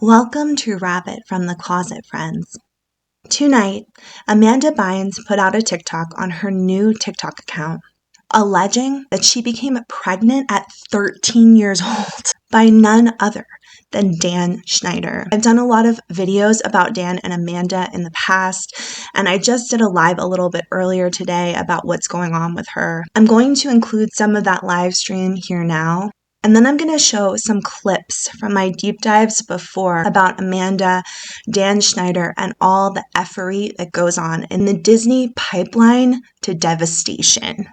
Welcome to Rabbit from the Closet, friends. Tonight, Amanda Bynes put out a TikTok on her new TikTok account, alleging that she became pregnant at 13 years old by none other than Dan Schneider. I've done a lot of videos about Dan and Amanda in the past, and I just did a live a little bit earlier today about what's going on with her. I'm going to include some of that live stream here now. And then I'm going to show some clips from my deep dives before about Amanda, Dan Schneider, and all the effery that goes on in the Disney pipeline to devastation.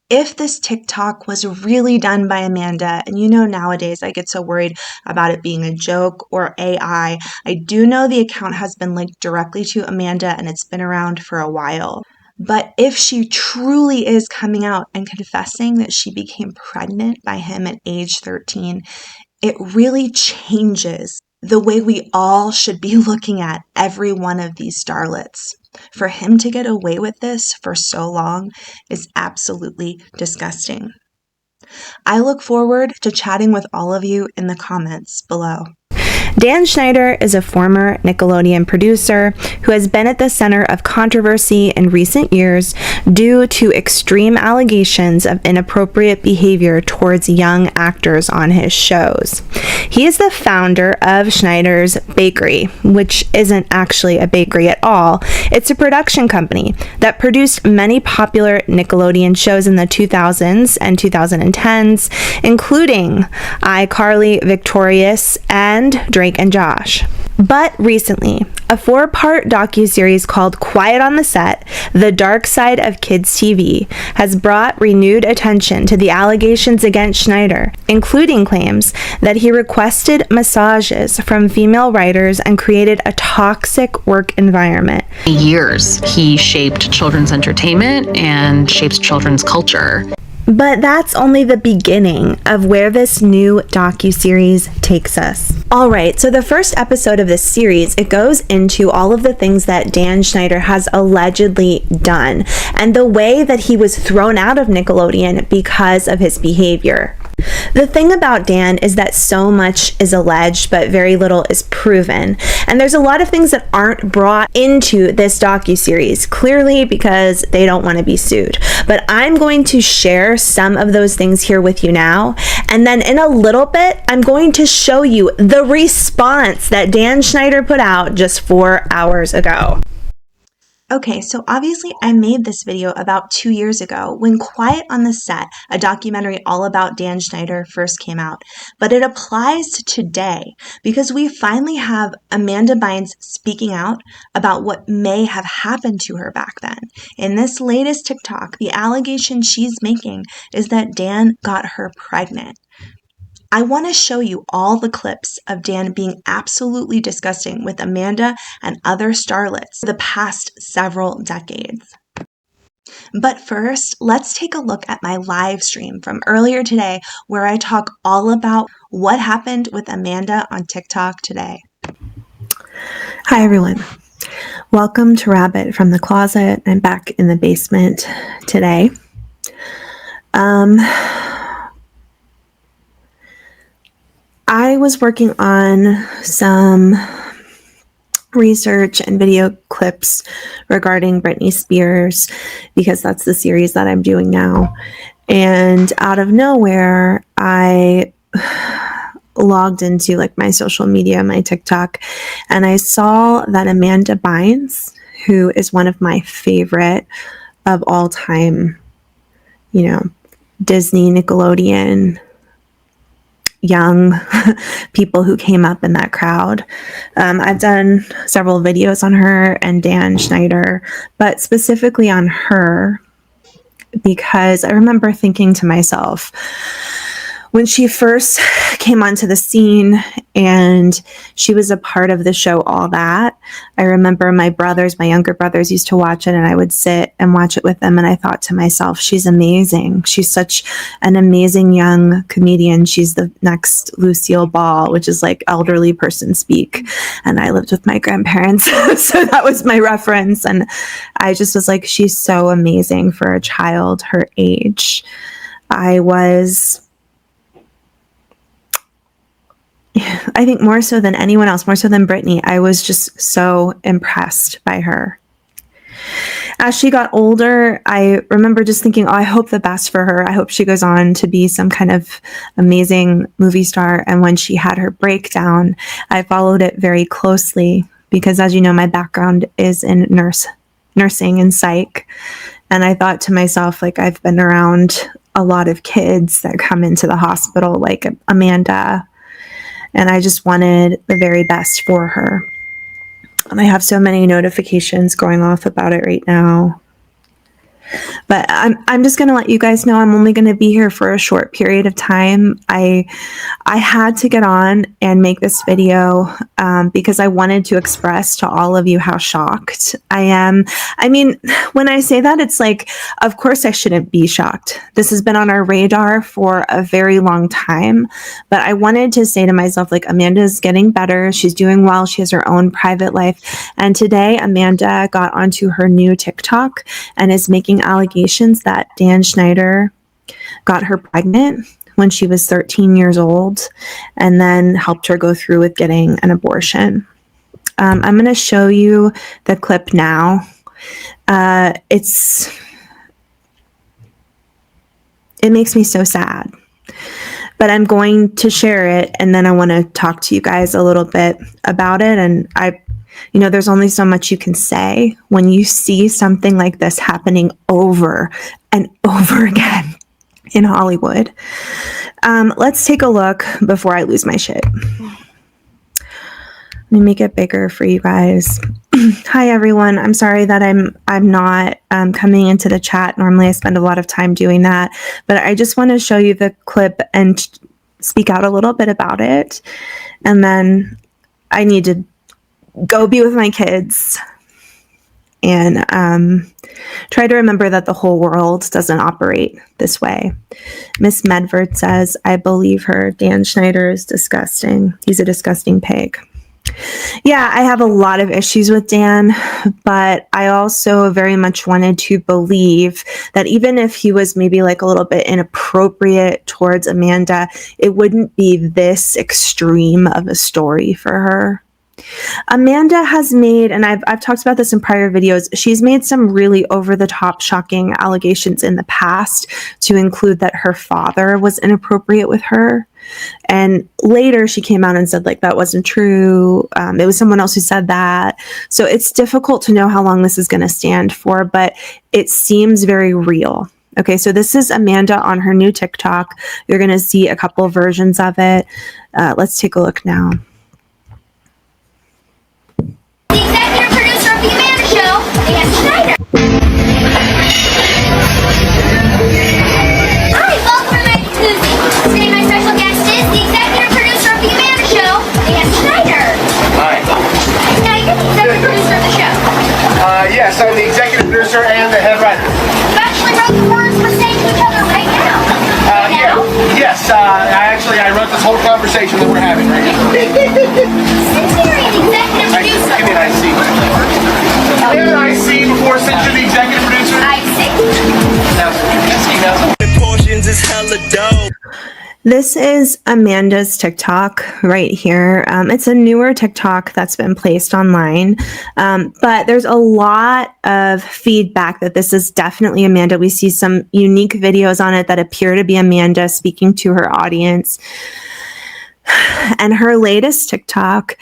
If this TikTok was really done by Amanda, and you know nowadays I get so worried about it being a joke or AI, I do know the account has been linked directly to Amanda and it's been around for a while. But if she truly is coming out and confessing that she became pregnant by him at age 13, it really changes the way we all should be looking at every one of these starlets. For him to get away with this for so long is absolutely disgusting. I look forward to chatting with all of you in the comments below. Dan Schneider is a former Nickelodeon producer who has been at the center of controversy in recent years due to extreme allegations of inappropriate behavior towards young actors on his shows. He is the founder of Schneider's Bakery, which isn't actually a bakery at all. It's a production company that produced many popular Nickelodeon shows in the 2000s and 2010s, including iCarly, Victorious, and Drake and Josh. But recently, a 4-part docuseries called Quiet on the Set, The Dark Side of Kids TV, has brought renewed attention to the allegations against Schneider, including claims that he requested massages from female writers and created a toxic work environment. For years, he shaped children's entertainment and shapes children's culture. But that's only the beginning of where this new docuseries takes us. Alright, so the first episode of this series, it goes into all of the things that Dan Schneider has allegedly done and the way that he was thrown out of Nickelodeon because of his behavior. The thing about Dan is that so much is alleged, but very little is proven. And there's a lot of things that aren't brought into this docuseries, clearly because they don't want to be sued. But I'm going to share some of those things here with you now. And then in a little bit, I'm going to show you the response that Dan Schneider put out just 4 hours ago. Okay, so obviously I made this video about 2 years ago when Quiet on the Set, a documentary all about Dan Schneider, first came out. But it applies to today because we finally have Amanda Bynes speaking out about what may have happened to her back then. In this latest TikTok, the allegation she's making is that Dan got her pregnant. I want to show you all the clips of Dan being absolutely disgusting with Amanda and other starlets for the past several decades. But first, let's take a look at my live stream from earlier today where I talk all about what happened with Amanda on TikTok today. Hi everyone. Welcome to Rabbit from the Closet. I'm back in the basement today. I was working on some research and video clips regarding Britney Spears because that's the series that I'm doing now. And out of nowhere, I logged into my social media, my TikTok, and I saw that Amanda Bynes, who is one of my favorite of all time, Disney, Nickelodeon, young people who came up in that crowd. I've done several videos on her and Dan Schneider, but specifically on her because I remember thinking to myself, when she first came onto the scene and she was a part of the show All That, I remember my younger brothers used to watch it and I would sit and watch it with them and I thought to myself, she's amazing. She's such an amazing young comedian. She's the next Lucille Ball, which is elderly person speak. And I lived with my grandparents, so that was my reference. And I just was like, she's so amazing for a child her age. I was I think more so than anyone else, more so than Brittany, I was just so impressed by her. As she got older, I remember just thinking, oh, I hope the best for her. I hope she goes on to be some kind of amazing movie star. And when she had her breakdown, I followed it very closely because, as you know, my background is in nursing and psych. And I thought to myself, like, I've been around a lot of kids that come into the hospital, like Amanda, and I just wanted the very best for her. And I have so many notifications going off about it right now. But I'm just going to let you guys know I'm only going to be here for a short period of time. I had to get on and make this video because I wanted to express to all of you how shocked I am. I mean, when I say that, it's like, of course I shouldn't be shocked. This has been on our radar for a very long time. But I wanted to say to myself, like, Amanda's getting better. She's doing well. She has her own private life. And today, Amanda got onto her new TikTok and is making allegations that Dan Schneider got her pregnant when she was 13 years old and then helped her go through with getting an abortion. I'm going to show you the clip now. It makes me so sad, but I'm going to share it, and then I want to talk to you guys a little bit about it. And there's only so much you can say when you see something like this happening over and over again in Hollywood. Let's take a look before I lose my shit. Let me make it bigger for you guys. Hi, everyone. I'm sorry that I'm not coming into the chat. Normally, I spend a lot of time doing that, but I just want to show you the clip and speak out a little bit about it. And then I need to go be with my kids and try to remember that the whole world doesn't operate this way. Miss Medford says, I believe her. Dan Schneider is disgusting. He's a disgusting pig. Yeah, I have a lot of issues with Dan, but I also very much wanted to believe that even if he was maybe like a little bit inappropriate towards Amanda, it wouldn't be this extreme of a story for her. Amanda has made, and I've talked about this in prior videos, she's made some really over-the-top shocking allegations in the past, to include that her father was inappropriate with her. And later she came out and said, like, that wasn't true. It was someone else who said that. So it's difficult to know how long this is going to stand for, but it seems very real. Okay, so this is Amanda on her new TikTok. You're going to see a couple versions of it. Let's take a look now. The executive producer of the Amanda Show, Dan Schneider. Hi, welcome to my koozie. Today my special guest is the executive producer of the Amanda Show, Dan Schneider. Hi. Now you're the executive producer of the show. Yes, I'm the executive producer and the head writer. You actually wrote the words we're saying to each other right now. Yes, I wrote this whole conversation that we're having right now. Since you're the executive producer. Give me an IC. Give me an IC before since you're the executive producer. I see. Portions is hella dope. This is Amanda's TikTok right here. It's a newer TikTok that's been placed online, but there's a lot of feedback that this is definitely Amanda. We see some unique videos on it that appear to be Amanda speaking to her audience. And her latest TikTok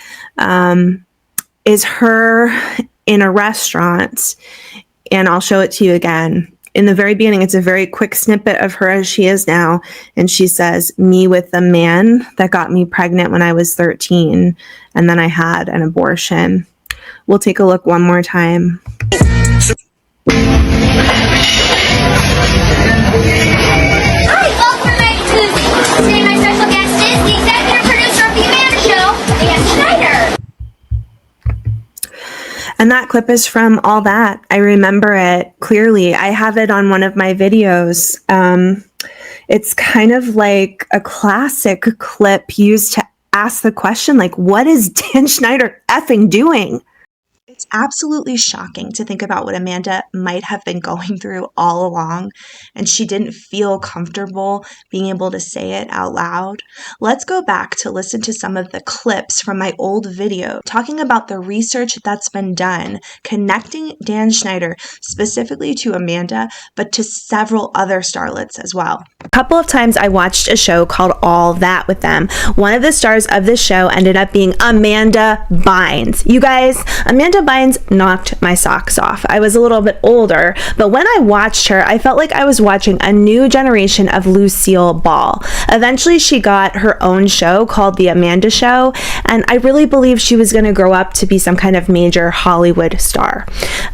is her in a restaurant, and I'll show it to you again. In the very beginning, it's a very quick snippet of her as she is now. And she says, me with the man that got me pregnant when I was 13. And then I had an abortion. We'll take a look one more time. Hi, welcome to my koozie. Today my special guest is the executive producer of the Amanda Show, Dan Schneider. And that clip is from All That. I remember it clearly. I have it on one of my videos. It's kind of like a classic clip used to ask the question, like, what is Dan Schneider effing doing? It's absolutely shocking to think about what Amanda might have been going through all along, and she didn't feel comfortable being able to say it out loud. Let's go back to listen to some of the clips from my old video talking about the research that's been done connecting Dan Schneider specifically to Amanda, but to several other starlets as well. A couple of times I watched a show called All That with them. One of the stars of this show ended up being Amanda Bynes. You guys, Amanda Bynes knocked my socks off. I was a little bit older, but when I watched her, I felt like I was watching a new generation of Lucille Ball. Eventually, she got her own show called The Amanda Show, and I really believe she was going to grow up to be some kind of major Hollywood star.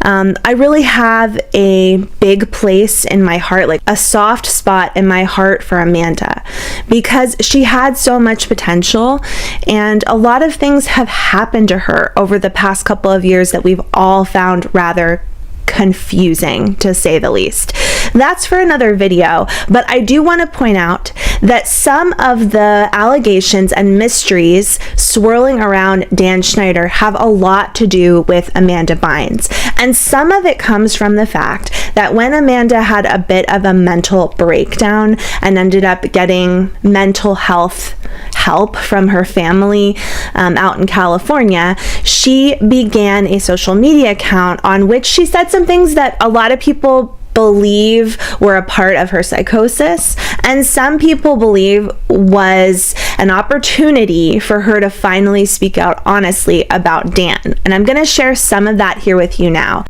I really have a big place in my heart, like a soft spot in my heart for Amanda, because she had so much potential, and a lot of things have happened to her over the past couple of years that we've all found rather confusing, to say the least. That's for another video, but I do want to point out that some of the allegations and mysteries swirling around Dan Schneider have a lot to do with Amanda Bynes, and some of it comes from the fact that when Amanda had a bit of a mental breakdown and ended up getting mental health help from her family out in California, she began a social media account on which she said some things that a lot of people believe were a part of her psychosis, and some people believe was an opportunity for her to finally speak out honestly about Dan. And I'm going to share some of that here with you now.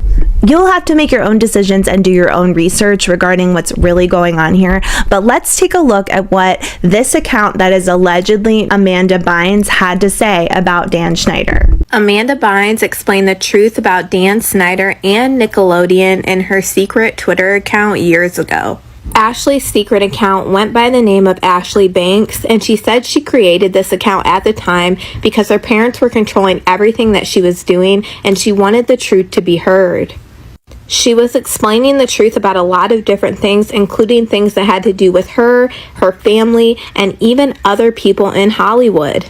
You'll have to make your own decisions and do your own research regarding what's really going on here, but let's take a look at what this account that is allegedly Amanda Bynes had to say about Dan Schneider. Amanda Bynes explained the truth about Dan Schneider and Nickelodeon in her secret Twitter account years ago. Ashley's secret account went by the name of Ashley Banks, and she said she created this account at the time because her parents were controlling everything that she was doing, and she wanted the truth to be heard. She was explaining the truth about a lot of different things, including things that had to do with her, her family, and even other people in Hollywood.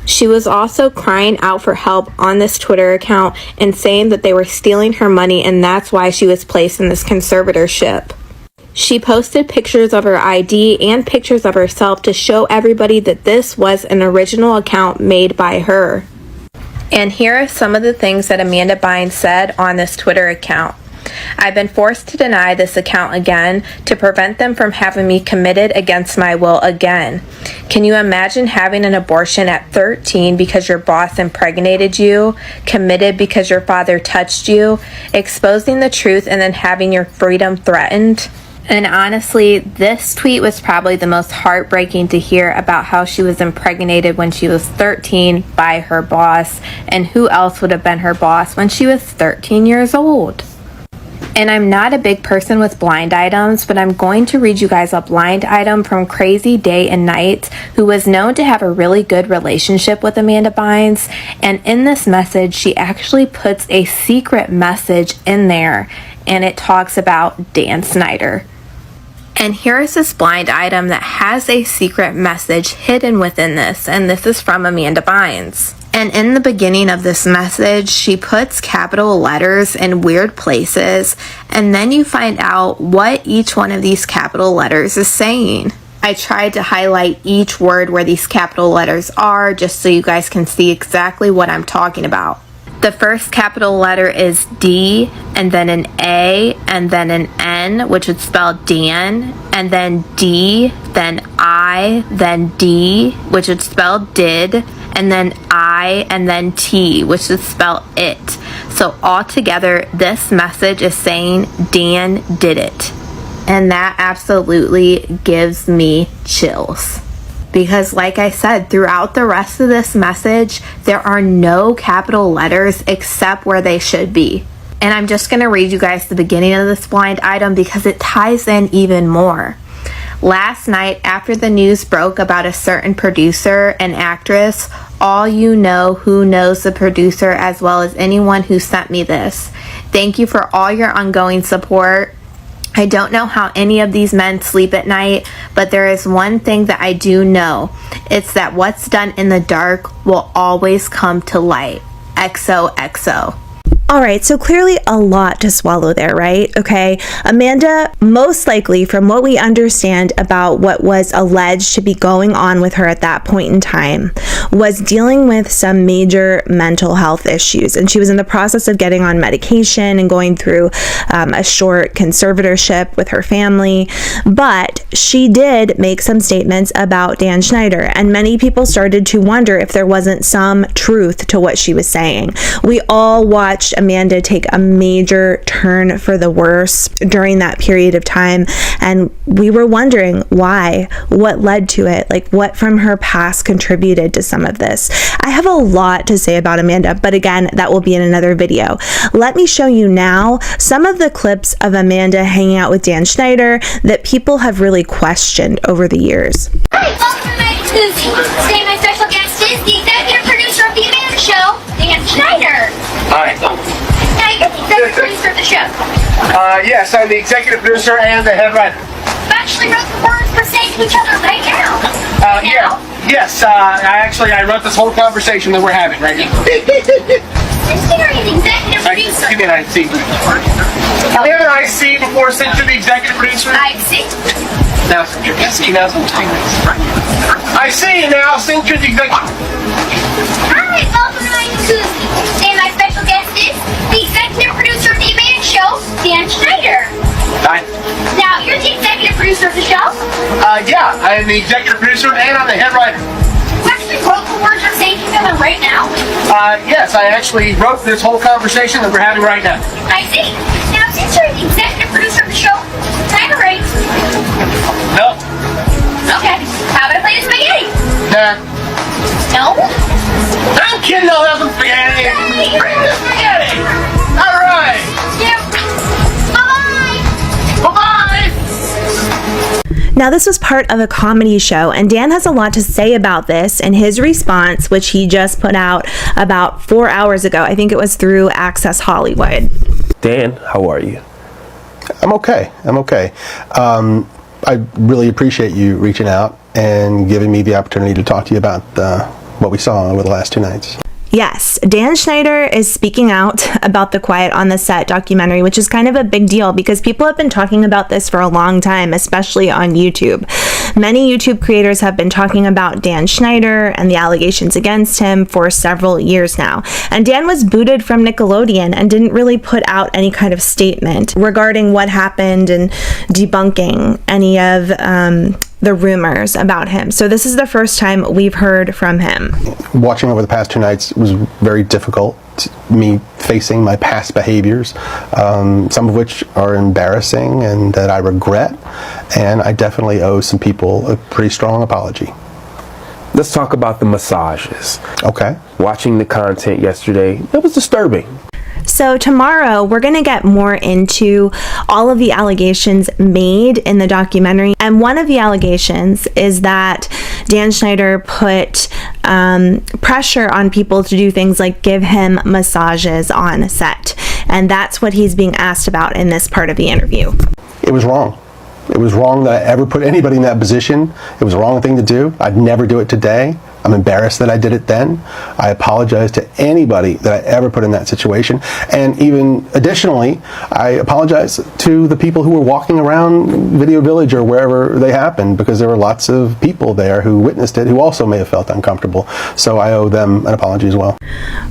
She was also crying out for help on this Twitter account and saying that they were stealing her money, and that's why she was placed in this conservatorship. She posted pictures of her ID and pictures of herself to show everybody that this was an original account made by her. And here are some of the things that Amanda Bynes said on this Twitter account. I've been forced to deny this account again to prevent them from having me committed against my will again. Can you imagine having an abortion at 13 because your boss impregnated you, committed because your father touched you, exposing the truth and then having your freedom threatened? And honestly, this tweet was probably the most heartbreaking to hear about how she was impregnated when she was 13 by her boss, and who else would have been her boss when she was 13 years old? And I'm not a big person with blind items, but I'm going to read you guys a blind item from Crazy Day and Night, who was known to have a really good relationship with Amanda Bynes. And in this message, she actually puts a secret message in there, and it talks about Dan Schneider. And here is this blind item that has a secret message hidden within this, and this is from Amanda Bynes. And in the beginning of this message, she puts capital letters in weird places, and then you find out what each one of these capital letters is saying. I tried to highlight each word where these capital letters are, just so you guys can see exactly what I'm talking about. The first capital letter is D, and then an A, and then an N, which would spell Dan, and then D, then I, then D, which would spell did, and then I, and then T, which would spell it. So altogether, this message is saying Dan did it. And that absolutely gives me chills. Because like I said, throughout the rest of this message, there are no capital letters except where they should be. And I'm just going to read you guys the beginning of this blind item because it ties in even more. Last night, after the news broke about a certain producer and actress, all you know who knows the producer as well as anyone who sent me this. Thank you for all your ongoing support. I don't know how any of these men sleep at night, but there is one thing that I do know. It's that what's done in the dark will always come to light. XOXO. All right, so clearly a lot to swallow there, right? Okay, Amanda, most likely from what we understand about what was alleged to be going on with her at that point in time, was dealing with some major mental health issues. And she was in the process of getting on medication and going through a short conservatorship with her family. But she did make some statements about Dan Schneider, and many people started to wonder if there wasn't some truth to what she was saying. We all watched Amanda take a major turn for the worse during that period of time, and we were wondering why, what led to it, like what from her past contributed to some of this. I have a lot to say about Amanda, but again, that will be in another video. Let me show you now some of the clips of Amanda hanging out with Dan Schneider that people have really questioned over the years. Hi, welcome back to today. My special guest is the executive producer of the Amanda Show, Dan Schneider. Hi. Now you're the executive producer of the show. Yes, I'm the executive producer and the head writer. You actually wrote the words we're saying to each other right now. Yeah. Yes, I wrote this whole conversation that we're having right now. Considering the executive producer. Give me an IC. Can we have an IC before sent to the executive producer? I see. Now, IC now. IC now sent to the executive. Hi, welcome back to today. My special guest is the executive producer of the Amanda Show, Dan Schneider. Hi. Now you're the executive producer of the show. Yeah, I'm the executive producer and I'm the head writer. You actually wrote the words we're saying to each other right now. Yes, I actually wrote this whole conversation that we're having right now. I see. Now, since you're the executive producer of the show, time to write. No. Okay. How about I play the spaghetti? Nah. No? I'm kidding, I'll have some spaghetti. Bring the spaghetti. All right. Yeah. Bye-bye. Bye-bye. Now, this was part of a comedy show, and Dan has a lot to say about this in his response, which he just put out about 4 hours ago. I think it was through Access Hollywood. Dan, how are you? I'm okay. I really appreciate you reaching out and giving me the opportunity to talk to you about what we saw over the last 2 nights. Yes, Dan Schneider is speaking out about the Quiet on the Set documentary, which is kind of a big deal because people have been talking about this for a long time, especially on YouTube. Many YouTube creators have been talking about Dan Schneider and the allegations against him for several years now. And Dan was booted from Nickelodeon and didn't really put out any kind of statement regarding what happened and debunking any of the rumors about him. So this is the first time we've heard from him. Watching over the past 2 nights was very difficult. Me facing my past behaviors, some of which are embarrassing and that I regret, and I definitely owe some people a pretty strong apology. Let's talk about the massages. Okay. Watching the content yesterday, it was disturbing. So tomorrow, we're going to get more into all of the allegations made in the documentary. And one of the allegations is that Dan Schneider put pressure on people to do things like give him massages on set. And that's what he's being asked about in this part of the interview. It was wrong. It was wrong that I ever put anybody in that position. It was the wrong thing to do. I'd never do it today. I'm embarrassed that I did it then. I apologize to anybody that I ever put in that situation. And even additionally, I apologize to the people who were walking around Video Village or wherever they happened, because there were lots of people there who witnessed it who also may have felt uncomfortable. So I owe them an apology as well.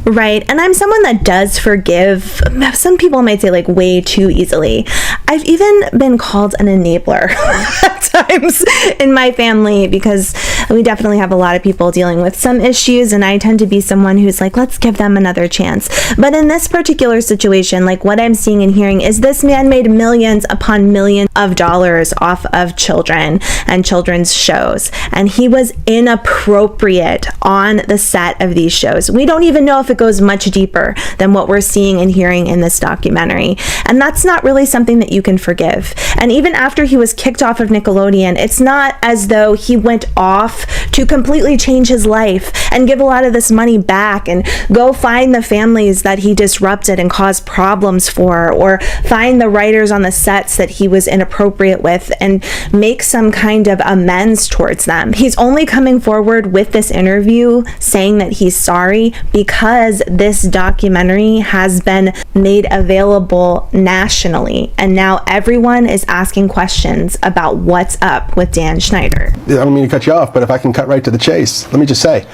Right. And I'm someone that does forgive. Some people might say like way too easily. I've even been called an enabler at times in my family because we definitely have a lot of people dealing with some issues, and I tend to be someone who's like, let's give them another chance. But in this particular situation, like what I'm seeing and hearing is this man made millions upon millions of dollars off of children and children's shows, and he was inappropriate on the set of these shows. We don't even know if it goes much deeper than what we're seeing and hearing in this documentary, and that's not really something that you can forgive. And even after he was kicked off of Nickelodeon, it's not as though he went off off to completely change his life and give a lot of this money back and go find the families that he disrupted and caused problems for, or find the writers on the sets that he was inappropriate with and make some kind of amends towards them. He's only coming forward with this interview saying that he's sorry because this documentary has been made available nationally, and now everyone is asking questions about what's up with Dan Schneider. I don't mean to cut you off, but if I can cut right to the chase, let me just say,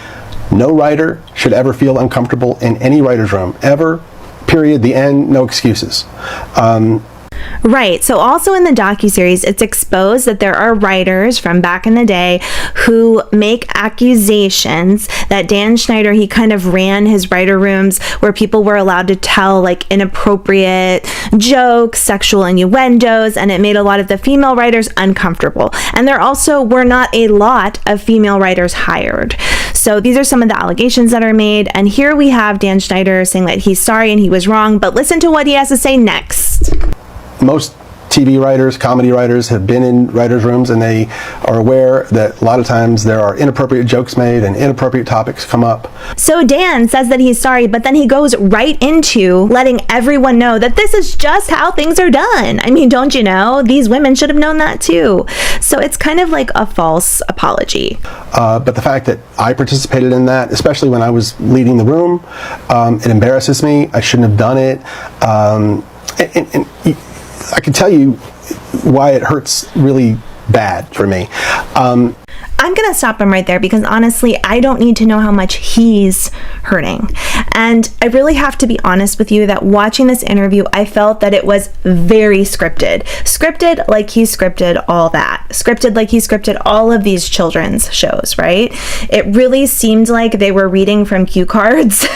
no writer should ever feel uncomfortable in any writer's room, ever, period, the end, no excuses. Right. So also in the docuseries, it's exposed that there are writers from back in the day who make accusations that Dan Schneider, he kind of ran his writer rooms where people were allowed to tell like inappropriate jokes, sexual innuendos, and it made a lot of the female writers uncomfortable. And there also were not a lot of female writers hired. So these are some of the allegations that are made. And here we have Dan Schneider saying that he's sorry and he was wrong, but listen to what he has to say next. Most TV writers, comedy writers have been in writers' rooms, and they are aware that a lot of times there are inappropriate jokes made and inappropriate topics come up. So Dan says that he's sorry, but then he goes right into letting everyone know that this is just how things are done. I mean, don't you know? These women should have known that too. So it's kind of like a false apology. But the fact that I participated in that, especially when I was leading the room, it embarrasses me. I shouldn't have done it. And I can tell you why it hurts really bad for me. I'm going to stop him right there because honestly, I don't need to know how much he's hurting. And I really have to be honest with you that watching this interview, I felt that it was very scripted. Scripted like he scripted all that. Scripted like he scripted all of these children's shows, right? It really seemed like they were reading from cue cards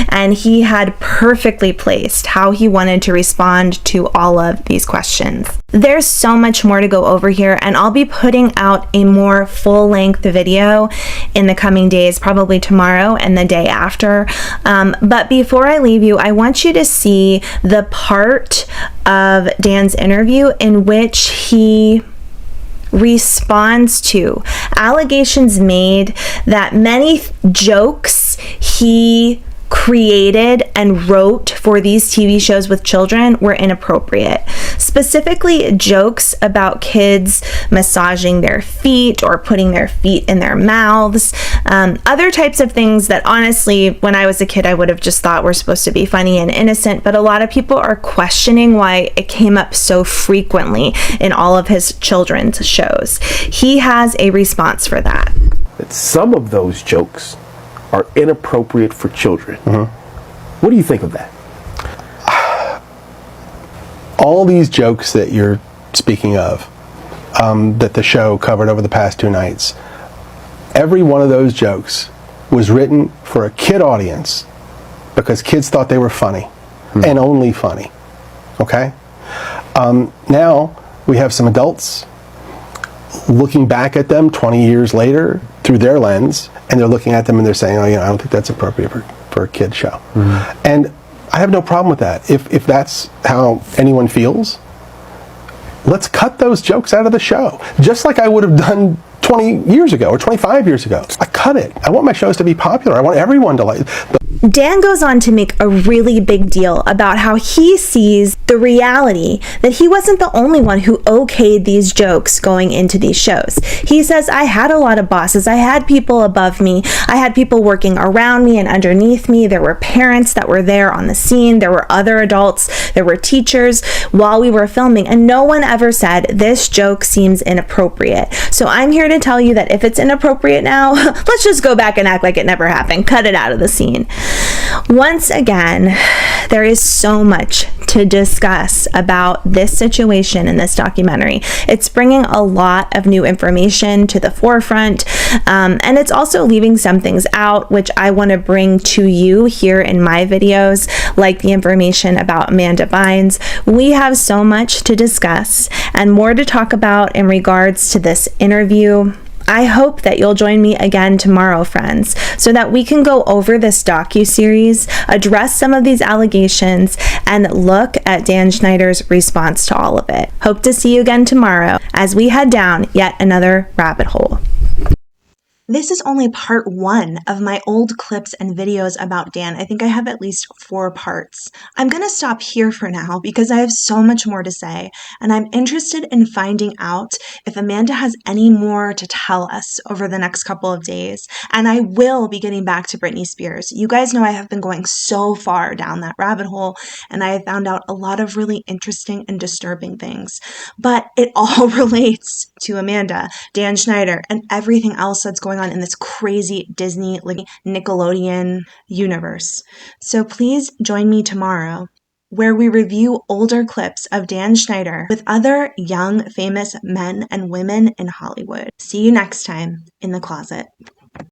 and he had perfectly placed how he wanted to respond to all of these questions. There's so much more to go over here, and I'll be putting out a more full-length video in the coming days, probably tomorrow and the day after. But before I leave you, I want you to see the part of Dan's interview in which he responds to allegations made that many jokes he created and wrote for these TV shows with children were inappropriate. Specifically, jokes about kids massaging their feet or putting their feet in their mouths. Other types of things that honestly, when I was a kid, I would have just thought were supposed to be funny and innocent, but a lot of people are questioning why it came up so frequently in all of his children's shows. He has a response for that. Some of those jokes are inappropriate for children. Mm-hmm. What do you think of that? All these jokes that you're speaking of, that the show covered over the past 2 nights, every one of those jokes was written for a kid audience because kids thought they were funny and only funny. Okay? Now we have some adults looking back at them 20 years later through their lens, and they're looking at them and they're saying, oh, you know, I don't think that's appropriate for a kid's show. Mm-hmm. And I have no problem with that. If that's how anyone feels, let's cut those jokes out of the show. Just like I would have done 20 years ago or 25 years ago. I cut it. I want my shows to be popular. I want everyone to like. Dan goes on to make a really big deal about how he sees the reality that he wasn't the only one who okayed these jokes going into these shows. He says, I had a lot of bosses. I had people above me. I had people working around me and underneath me. There were parents that were there on the scene. There were other adults. There were teachers while we were filming. And no one ever said, this joke seems inappropriate. So I'm here to tell you that if it's inappropriate now, let's just go back and act like it never happened. Cut it out of the scene. Once again, there is so much to discuss about this situation in this documentary. It's bringing a lot of new information to the forefront, and it's also leaving some things out, which I want to bring to you here in my videos, like the information about Amanda Bynes. We have so much to discuss and more to talk about in regards to this interview. I hope that you'll join me again tomorrow, friends, so that we can go over this docuseries, address some of these allegations, and look at Dan Schneider's response to all of it. Hope to see you again tomorrow as we head down yet another rabbit hole. This is only part 1 of my old clips and videos about Dan. I think I have at least 4 parts. I'm going to stop here for now because I have so much more to say, and I'm interested in finding out if Amanda has any more to tell us over the next couple of days. And I will be getting back to Britney Spears. You guys know I have been going so far down that rabbit hole, and I have found out a lot of really interesting and disturbing things. But it all relates to Amanda, Dan Schneider, and everything else that's going on in this crazy Disney, Nickelodeon universe. So please join me tomorrow, where we review older clips of Dan Schneider with other young, famous men and women in Hollywood. See you next time in the closet.